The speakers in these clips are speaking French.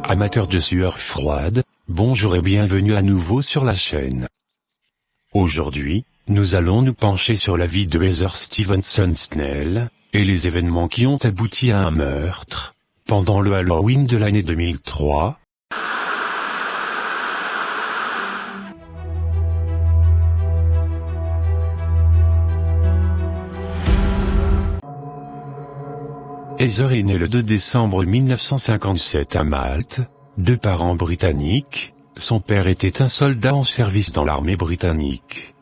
Amateurs de sueur froide, bonjour et bienvenue à nouveau sur la chaîne. Aujourd'hui, nous allons nous pencher sur la vie de Heather Stevenson Snell, et les événements qui ont abouti à un meurtre, pendant le Halloween de l'année 2003. Heather est née le 2 décembre 1957 à Malte, de parents britanniques. Son père était un soldat en service dans l'armée britannique.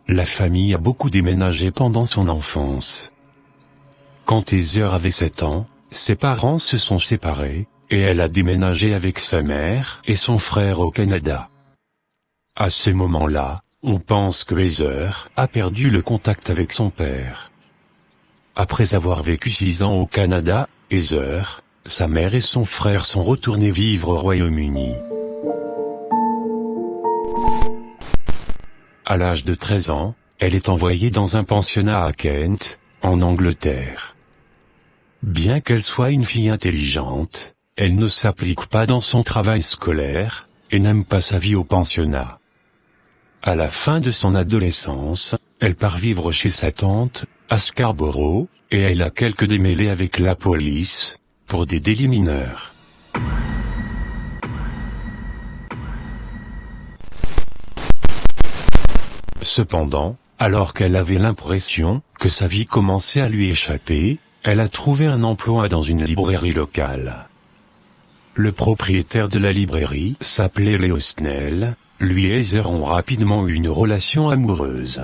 La famille a beaucoup déménagé pendant son enfance. Quand Heather avait 7 ans, ses parents se sont séparés, et elle a déménagé avec sa mère et son frère au Canada. À ce moment-là, on pense que Heather a perdu le contact avec son père. Après avoir vécu 6 ans au Canada, Heather, sa mère et son frère sont retournés vivre au Royaume-Uni. À l'âge de 13 ans, elle est envoyée dans un pensionnat à Kent, en Angleterre. Bien qu'elle soit une fille intelligente, elle ne s'applique pas dans son travail scolaire, et n'aime pas sa vie au pensionnat. À la fin de son adolescence, elle part vivre chez sa tante, à Scarborough, et elle a quelques démêlés avec la police, pour des délits mineurs. Cependant, alors qu'elle avait l'impression que sa vie commençait à lui échapper, elle a trouvé un emploi dans une librairie locale. Le propriétaire de la librairie s'appelait Leo Snell, lui et Heather ont rapidement eu une relation amoureuse.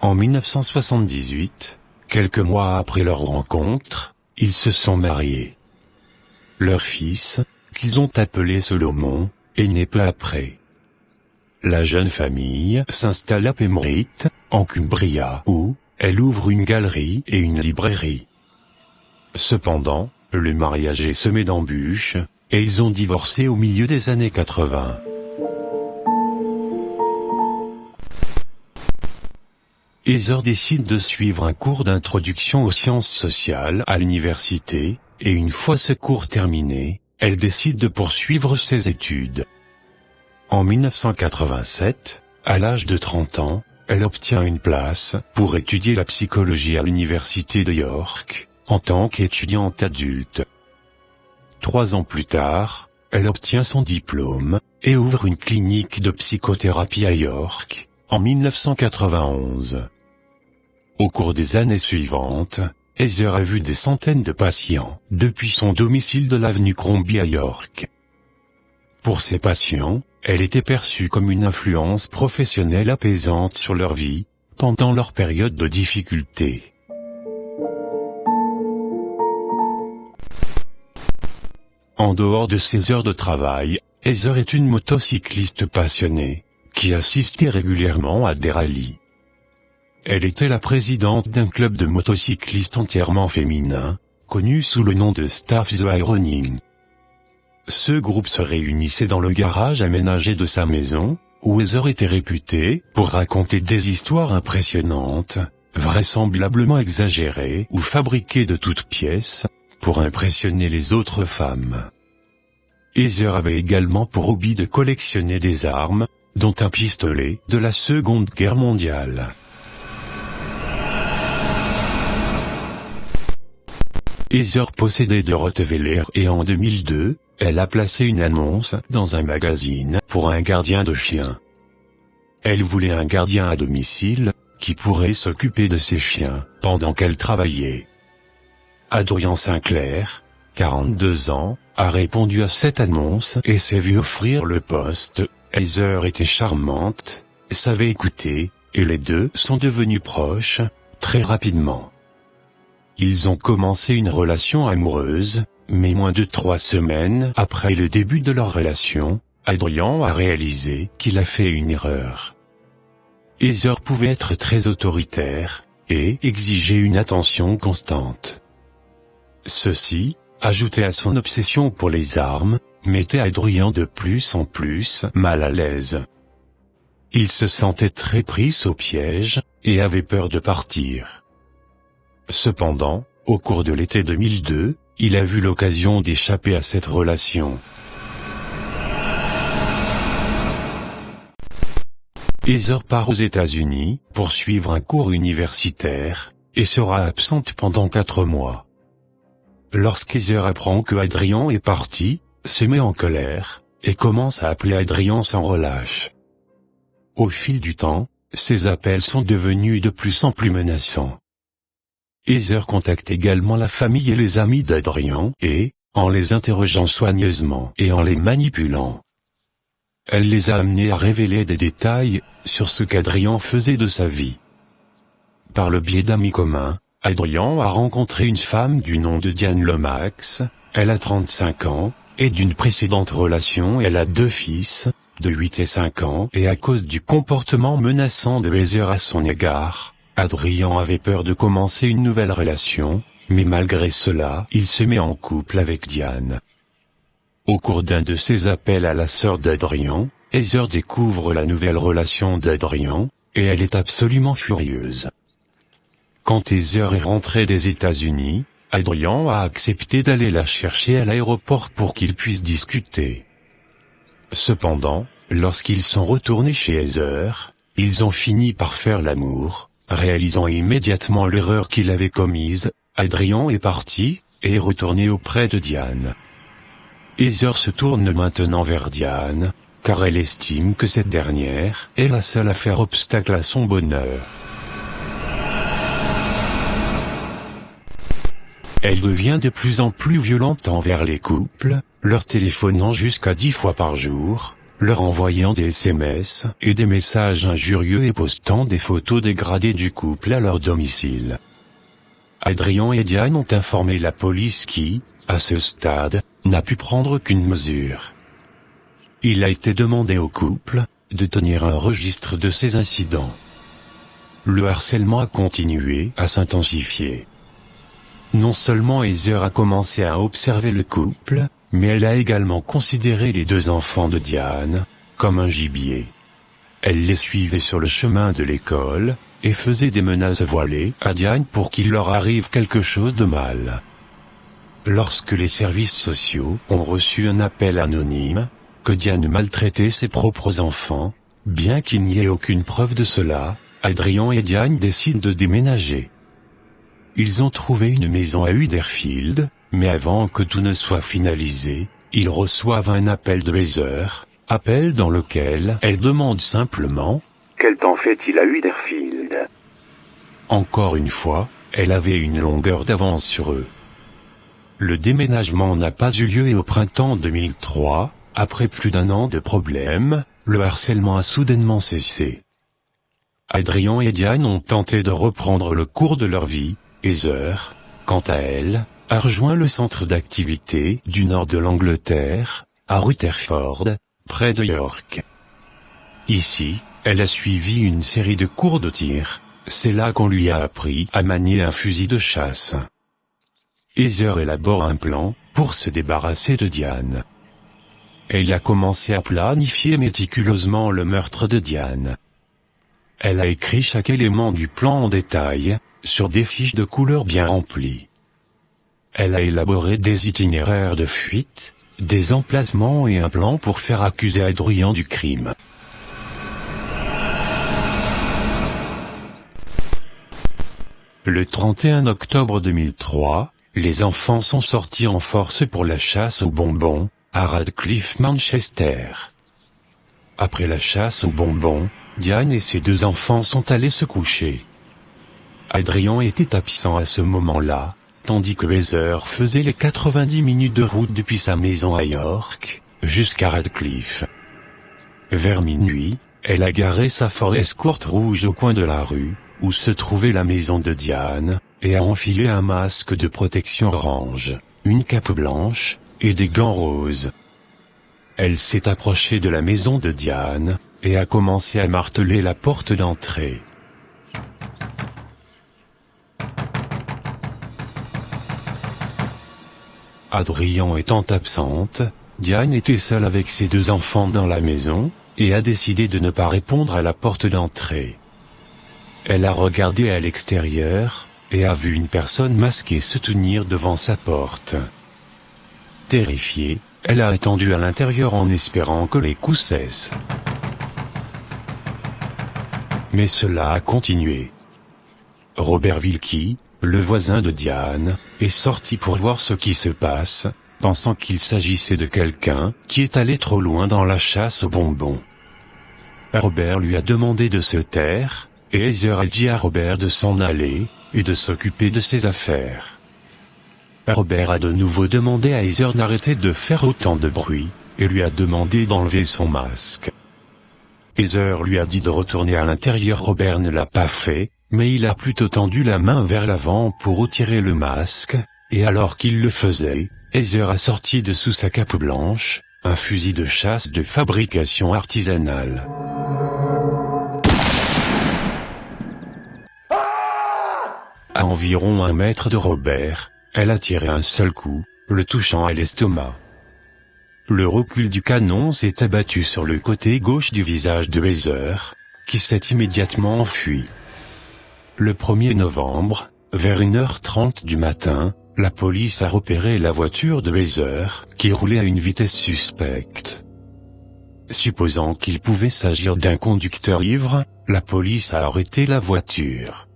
En 1978, quelques mois après leur rencontre, ils se sont mariés. Leur fils, qu'ils ont appelé Solomon, est né peu après. La jeune famille s'installe à Pembroke, en Cumbria, où elle ouvre une galerie et une librairie. Cependant, le mariage est semé d'embûches, et ils ont divorcé au milieu des années 80. Heather décide de suivre un cours d'introduction aux sciences sociales à l'université, et une fois ce cours terminé, elle décide de poursuivre ses études. En 1987, à l'âge de 30 ans, elle obtient une place pour étudier la psychologie à l'université de York, en tant qu'étudiante adulte. 3 ans plus tard, elle obtient son diplôme, et ouvre une clinique de psychothérapie à York, en 1991. Au cours des années suivantes, Heather a vu des centaines de patients, depuis son domicile de l'avenue Crombie à York. Pour ces patients, elle était perçue comme une influence professionnelle apaisante sur leur vie, pendant leur période de difficulté. En dehors de ses heures de travail, Heather est une motocycliste passionnée, qui assistait régulièrement à des rallyes. Elle était la présidente d'un club de motocyclistes entièrement féminin, connu sous le nom de Staff the Ironing. Ce groupe se réunissait dans le garage aménagé de sa maison, où Heather était réputée pour raconter des histoires impressionnantes, vraisemblablement exagérées ou fabriquées de toutes pièces, pour impressionner les autres femmes. Heather avait également pour hobby de collectionner des armes, dont un pistolet de la Seconde Guerre mondiale. Heather possédait de Rottweiler et en 2002, elle a placé une annonce dans un magazine pour un gardien de chien. Elle voulait un gardien à domicile, qui pourrait s'occuper de ses chiens pendant qu'elle travaillait. Adrien Sinclair, 42 ans, a répondu à cette annonce et s'est vu offrir le poste. Heather était charmante, savait écouter, et les deux sont devenus proches, très rapidement. Ils ont commencé une relation amoureuse, mais moins de 3 semaines après le début de leur relation, Adrien a réalisé qu'il a fait une erreur. Heather pouvait être très autoritaire, et exiger une attention constante. Ceci, ajouté à son obsession pour les armes, mettait Adrien de plus en plus mal à l'aise. Il se sentait très pris au piège, et avait peur de partir. Cependant, au cours de l'été 2002, il a vu l'occasion d'échapper à cette relation. Heather part aux États-Unis pour suivre un cours universitaire, et sera absente pendant 4 mois. Lorsqu'Heather apprend que Adrian est parti, se met en colère, et commence à appeler Adrian sans relâche. Au fil du temps, ces appels sont devenus de plus en plus menaçants. Heather contacte également la famille et les amis d'Adrian et, en les interrogeant soigneusement et en les manipulant, elle les a amenés à révéler des détails sur ce qu'Adrian faisait de sa vie. Par le biais d'amis communs, Adrian a rencontré une femme du nom de Diane Lomax, elle a 35 ans, et d'une précédente relation elle a 2 fils, de 8 et 5 ans, et à cause du comportement menaçant de Heather à son égard, Adrian avait peur de commencer une nouvelle relation, mais malgré cela, il se met en couple avec Diane. Au cours d'un de ses appels à la sœur d'Adrian, Heather découvre la nouvelle relation d'Adrian, et elle est absolument furieuse. Quand Heather est rentrée des États-Unis, Adrian a accepté d'aller la chercher à l'aéroport pour qu'ils puissent discuter. Cependant, lorsqu'ils sont retournés chez Heather, ils ont fini par faire l'amour, réalisant immédiatement l'erreur qu'il avait commise. Adrian est parti, et est retourné auprès de Diane. Heather se tourne maintenant vers Diane, car elle estime que cette dernière est la seule à faire obstacle à son bonheur. Elle devient de plus en plus violente envers les couples, leur téléphonant jusqu'à 10 fois par jour, leur envoyant des SMS et des messages injurieux et postant des photos dégradées du couple à leur domicile. Adrian et Diane ont informé la police qui, à ce stade, n'a pu prendre qu'une mesure. Il a été demandé au couple de tenir un registre de ces incidents. Le harcèlement a continué à s'intensifier. Non seulement Heather a commencé à observer le couple, mais elle a également considéré les 2 enfants de Diane comme un gibier. Elle les suivait sur le chemin de l'école, et faisait des menaces voilées à Diane pour qu'il leur arrive quelque chose de mal. Lorsque les services sociaux ont reçu un appel anonyme, que Diane maltraitait ses propres enfants, bien qu'il n'y ait aucune preuve de cela, Adrian et Diane décident de déménager. Ils ont trouvé une maison à Huddersfield, mais avant que tout ne soit finalisé, ils reçoivent un appel de Heather, appel dans lequel elle demande simplement « Quel temps fait-il à Huddersfield ?» Encore une fois, elle avait une longueur d'avance sur eux. Le déménagement n'a pas eu lieu et au printemps 2003, après plus d'1 an de problèmes, le harcèlement a soudainement cessé. Adrian et Diane ont tenté de reprendre le cours de leur vie. Heather, quant à elle, a rejoint le centre d'activité du nord de l'Angleterre, à Rutherford, près de York. Ici, elle a suivi une série de cours de tir, c'est là qu'on lui a appris à manier un fusil de chasse. Heather élabore un plan pour se débarrasser de Diane. Elle a commencé à planifier méticuleusement le meurtre de Diane. Elle a écrit chaque élément du plan en détail, sur des fiches de couleur bien remplies. Elle a élaboré des itinéraires de fuite, des emplacements et un plan pour faire accuser Adrian du crime. Le 31 octobre 2003, les enfants sont sortis en force pour la chasse aux bonbons, à Radcliffe, Manchester. Après la chasse aux bonbons, Diane et ses 2 enfants sont allés se coucher. Adrian était absent à ce moment-là, tandis que Heather faisait les 90 minutes de route depuis sa maison à York, jusqu'à Radcliffe. Vers minuit, elle a garé sa Ford Escort rouge au coin de la rue, où se trouvait la maison de Diane, et a enfilé un masque de protection orange, une cape blanche, et des gants roses. Elle s'est approchée de la maison de Diane, et a commencé à marteler la porte d'entrée. Adrian étant absente, Diane était seule avec ses 2 enfants dans la maison, et a décidé de ne pas répondre à la porte d'entrée. Elle a regardé à l'extérieur, et a vu une personne masquée se tenir devant sa porte. Terrifiée, elle a attendu à l'intérieur en espérant que les coups cessent. Mais cela a continué. Robert Wilkie, le voisin de Diane, est sorti pour voir ce qui se passe, pensant qu'il s'agissait de quelqu'un qui est allé trop loin dans la chasse aux bonbons. Robert lui a demandé de se taire, et Heather a dit à Robert de s'en aller, et de s'occuper de ses affaires. Robert a de nouveau demandé à Heather d'arrêter de faire autant de bruit, et lui a demandé d'enlever son masque. Heather lui a dit de retourner à l'intérieur. Robert ne l'a pas fait, mais il a plutôt tendu la main vers l'avant pour retirer le masque, et alors qu'il le faisait, Heather a sorti de sous sa cape blanche, un fusil de chasse de fabrication artisanale. À environ 1 mètre de Robert, elle a tiré un seul coup, le touchant à l'estomac. Le recul du canon s'est abattu sur le côté gauche du visage de Heather, qui s'est immédiatement enfui. Le 1er novembre, vers 1h30 du matin, la police a repéré la voiture de Heather, qui roulait à une vitesse suspecte. Supposant qu'il pouvait s'agir d'un conducteur ivre, la police a arrêté la voiture.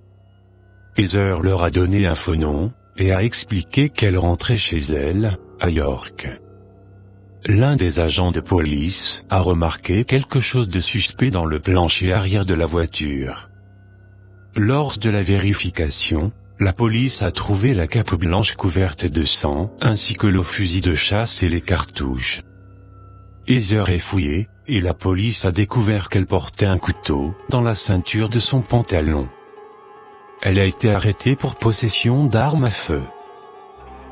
Heather leur a donné un faux nom, et a expliqué qu'elle rentrait chez elle, à York. L'un des agents de police a remarqué quelque chose de suspect dans le plancher arrière de la voiture. Lors de la vérification, la police a trouvé la cape blanche couverte de sang, ainsi que le fusil de chasse et les cartouches. Heather est fouillée, et la police a découvert qu'elle portait un couteau dans la ceinture de son pantalon. Elle a été arrêtée pour possession d'armes à feu.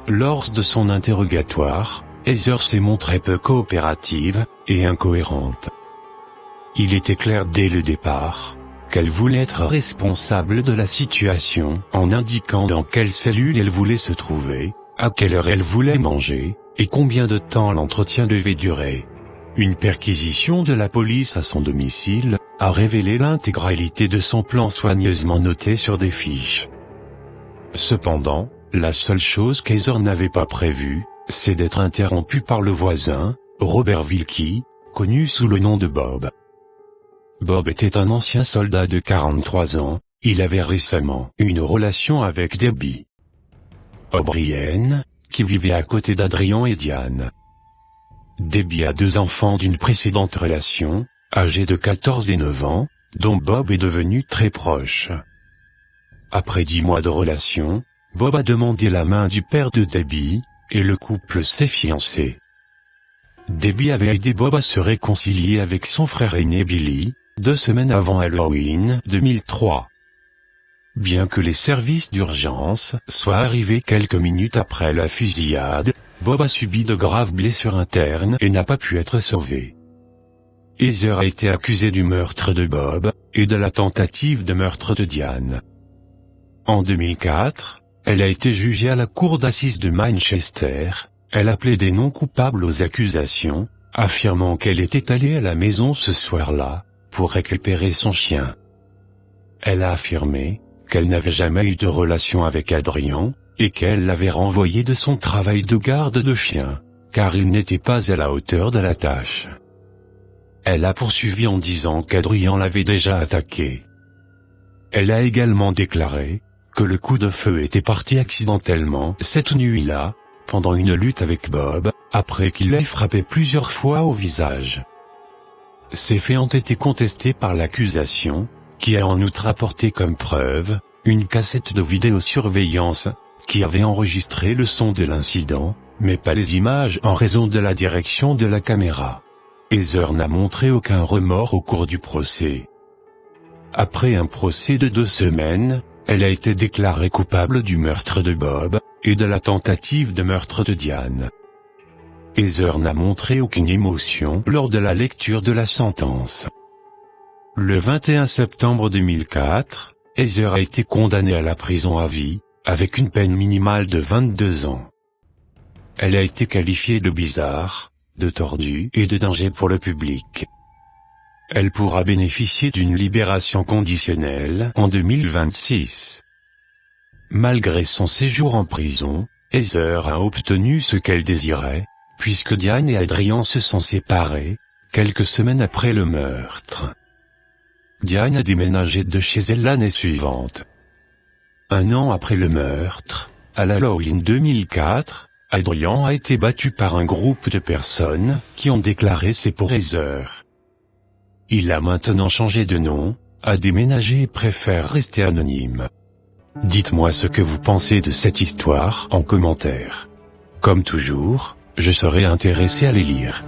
Lors de son interrogatoire, Heather s'est montrée peu coopérative et incohérente. Il était clair dès le départ qu'elle voulait être responsable de la situation en indiquant dans quelle cellule elle voulait se trouver, à quelle heure elle voulait manger, et combien de temps l'entretien devait durer. Une perquisition de la police à son domicile a révélé l'intégralité de son plan soigneusement noté sur des fiches. Cependant, la seule chose qu'Heather n'avait pas prévue, c'est d'être interrompue par le voisin, Robert Wilkie, connu sous le nom de Bob. Bob était un ancien soldat de 43 ans, il avait récemment eu une relation avec Debbie O'Brien, qui vivait à côté d'Adrian et Diane. Debbie a 2 enfants d'une précédente relation, âgés de 14 et 9 ans, dont Bob est devenu très proche. Après 10 mois de relation, Bob a demandé la main du père de Debbie, et le couple s'est fiancé. Debbie avait aidé Bob à se réconcilier avec son frère aîné Billy, 2 semaines avant Halloween 2003. Bien que les services d'urgence soient arrivés quelques minutes après la fusillade, Bob a subi de graves blessures internes et n'a pas pu être sauvé. Heather a été accusée du meurtre de Bob, et de la tentative de meurtre de Diane. En 2004, elle a été jugée à la cour d'assises de Manchester. Elle a plaidé non coupable aux accusations, affirmant qu'elle était allée à la maison ce soir-là, pour récupérer son chien. Elle a affirmé qu'elle n'avait jamais eu de relation avec Adrian, et qu'elle l'avait renvoyé de son travail de garde de chien, car il n'était pas à la hauteur de la tâche. Elle a poursuivi en disant qu'Adrian l'avait déjà attaqué. Elle a également déclaré que le coup de feu était parti accidentellement cette nuit-là, pendant une lutte avec Bob, après qu'il l'ait frappé plusieurs fois au visage. Ces faits ont été contestés par l'accusation, qui a en outre apporté comme preuve une cassette de vidéosurveillance qui avait enregistré le son de l'incident, mais pas les images en raison de la direction de la caméra. Heather n'a montré aucun remords au cours du procès. Après un procès de 2 semaines, elle a été déclarée coupable du meurtre de Bob, et de la tentative de meurtre de Diane. Heather n'a montré aucune émotion lors de la lecture de la sentence. Le 21 septembre 2004, Heather a été condamnée à la prison à vie, avec une peine minimale de 22 ans. Elle a été qualifiée de bizarre, de tordue et de danger pour le public. Elle pourra bénéficier d'une libération conditionnelle en 2026. Malgré son séjour en prison, Heather a obtenu ce qu'elle désirait, puisque Diane et Adrian se sont séparés, quelques semaines après le meurtre. Diane a déménagé de chez elle l'année suivante. Un an après le meurtre, à l'Halloween 2004, Adrian a été battu par un groupe de personnes qui ont déclaré c'est pour Heather. Il a maintenant changé de nom, a déménagé et préfère rester anonyme. Dites-moi ce que vous pensez de cette histoire en commentaire. Comme toujours, je serai intéressé à les lire.